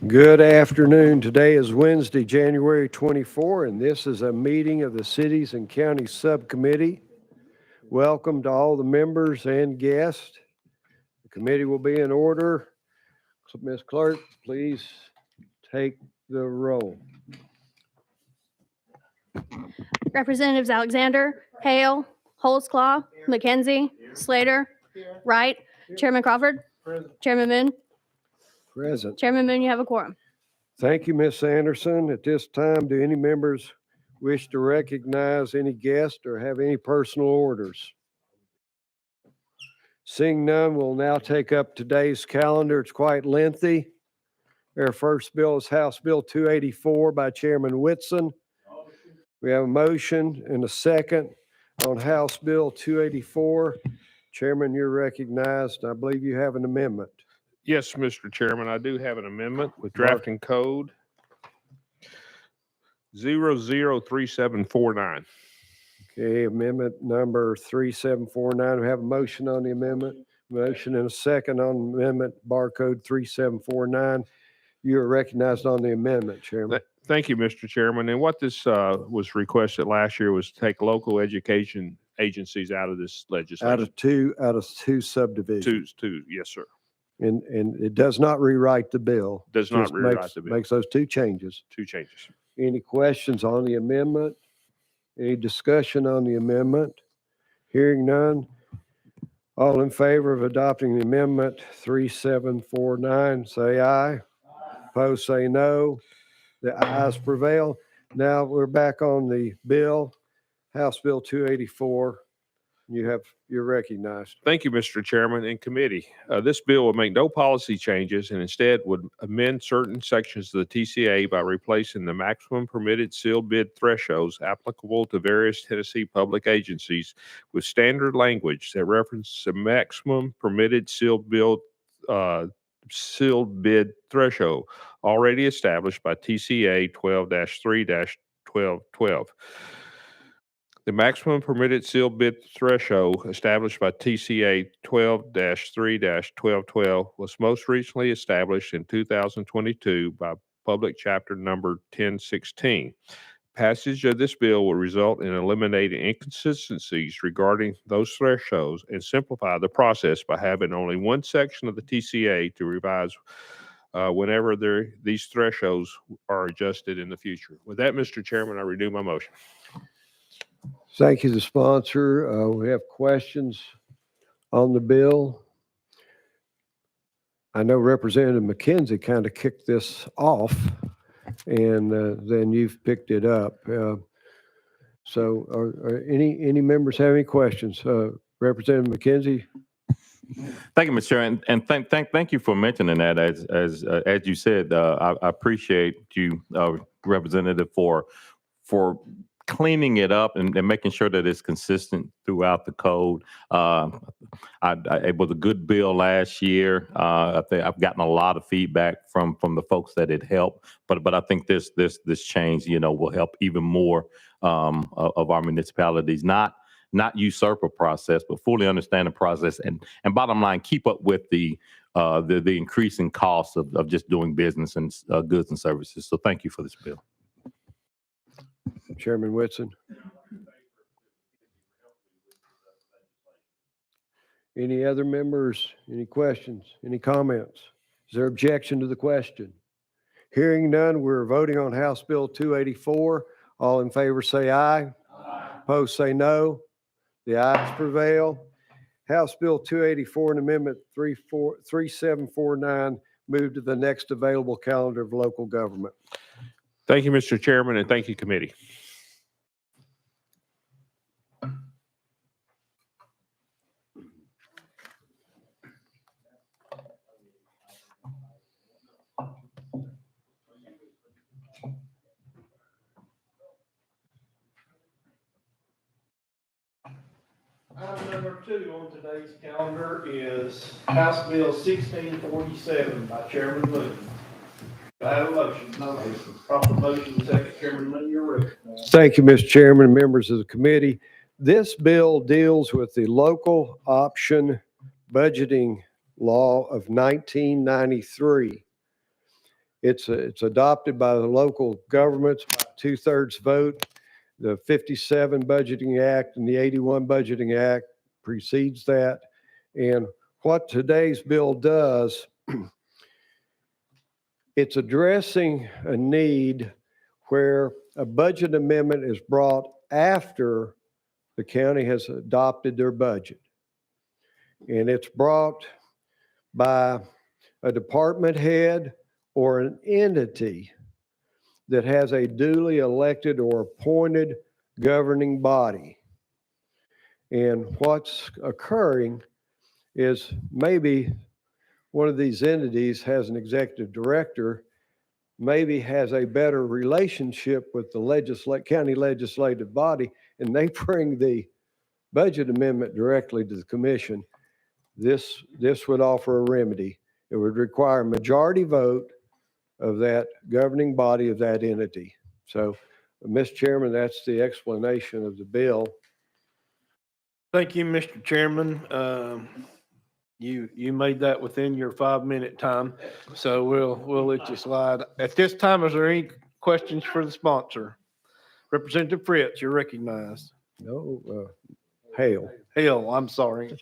Good afternoon. Today is Wednesday, January 24, and this is a meeting of the Cities and Counties Subcommittee. Welcome to all the members and guests. The committee will be in order. So, Ms. Clerk, please take the roll. Representatives Alexander, Hale, Holtzclaw, McKenzie, Slater, Wright, Chairman Crawford, Chairman Moon. Present. Chairman Moon, you have a quorum. Thank you, Ms. Anderson. At this time, do any members wish to recognize any guest or have any personal orders? Seeing none, we'll now take up today's calendar. It's quite lengthy. Our first bill is House Bill 284 by Chairman Whitson. We have a motion and a second on House Bill 284. Chairman, you're recognized. I believe you have an amendment. Yes, Mr. Chairman, I do have an amendment with drafting code 003749. Okay, amendment number 3749. We have a motion on the amendment. Motion and a second on amendment, barcode 3749. You are recognized on the amendment, Chairman. Thank you, Mr. Chairman. And what this was requested last year was to take local education agencies out of this legislation. Out of two subdivisions. Two, yes, sir. And it does not rewrite the bill. Does not rewrite the bill. Makes those two changes. Two changes. Any questions on the amendment? Any discussion on the amendment? Hearing none. All in favor of adopting the amendment 3749, say aye. Opposed, say no. The ayes prevail. Now we're back on the bill, House Bill 284. You're recognized. Thank you, Mr. Chairman and committee. This bill would make no policy changes and instead would amend certain sections of the TCA by replacing the maximum permitted sealed bid thresholds applicable to various Tennessee public agencies with standard language that reference the maximum permitted sealed bid threshold already established by TCA 12-3-1212. The maximum permitted sealed bid threshold established by TCA 12-3-1212 was most recently established in 2022 by Public Chapter Number 1016. Passage of this bill will result in eliminating inconsistencies regarding those thresholds and simplify the process by having only one section of the TCA to revise whenever these thresholds are adjusted in the future. With that, Mr. Chairman, I renew my motion. Thank you, the sponsor. We have questions on the bill. I know Representative McKenzie kind of kicked this off, and then you've picked it up. So are any members have any questions? Representative McKenzie? Thank you, Mr. Chair, and thank you for mentioning that. As you said, I appreciate you, Representative, for cleaning it up and making sure that it's consistent throughout the code. It was a good bill last year. I think I've gotten a lot of feedback from the folks that it helped, but I think this change, will help even more of our municipalities, not usurp a process, but fully understand the process and bottom line, keep up with the increasing costs of just doing business and goods and services. So thank you for this bill. Chairman Whitson. Any other members? Any questions? Any comments? Is there objection to the question? Hearing none, we're voting on House Bill 284. All in favor say aye. Aye. Opposed say no. The ayes prevail. House Bill 284 and Amendment 3749 move to the next available calendar of local government. Thank you, Mr. Chairman, and thank you, committee. Item number 2 on today's calendar is House Bill 1647 by Chairman Moon. Do I have a motion? No motion. Proper motion, second. Chairman Moon, you're recognized. Thank you, Mr. Chairman and members of the committee. This bill deals with the local option budgeting law of 1993. It's adopted by the local governments by 2/3 vote. The 57 Budgeting Act and the 81 Budgeting Act precedes that. And what today's bill does, it's addressing a need where a budget amendment is brought after the county has adopted their budget. And it's brought by a department head or an entity that has a duly elected or appointed governing body. And what's occurring is maybe one of these entities has an executive director, maybe has a better relationship with the county legislative body, and they bring the budget amendment directly to the commission. This would offer a remedy. It would require a majority vote of that governing body of that entity. So, Mr. Chairman, that's the explanation of the bill. Thank you, Mr. Chairman. You made that within your 5-minute time, so we'll let you slide. At this time, is there any questions for the sponsor? Representative Fritz, you're recognized. No, Hale. Hale, I'm sorry.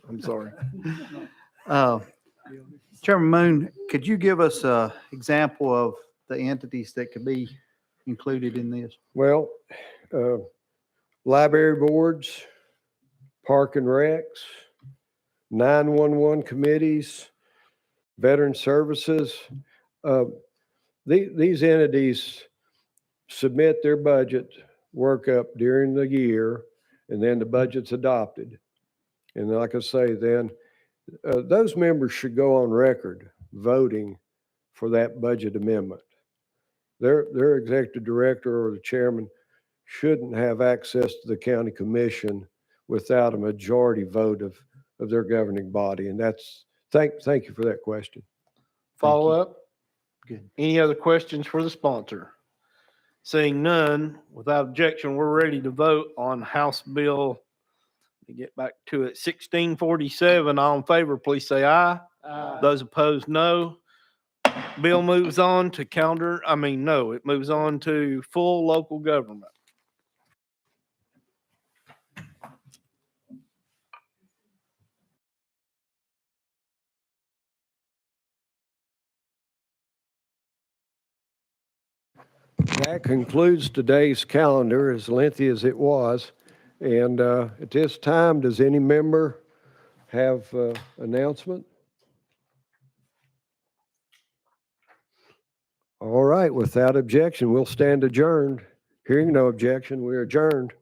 Chairman Moon, could you give us an example of the entities that could be included in this? Well, library boards, park and recs, 911 committees, veteran services. These entities submit their budget workup during the year, and then the budget's adopted. And like I say, then those members should go on record voting for that budget amendment. Their executive director or the chairman shouldn't have access to the county commission without a majority vote of their governing body. And that's, thank you for that question. Follow up? Good. Any other questions for the sponsor? Seeing none, without objection, we're ready to vote on House Bill, let me get back to it, 1647. All in favor, please say aye. Aye. Those opposed, no. Bill moves on to it moves on to full local government. That concludes today's calendar, as lengthy as it was. And at this time, does any member have announcement? All right, without objection, we'll stand adjourned. Hearing no objection, we are adjourned.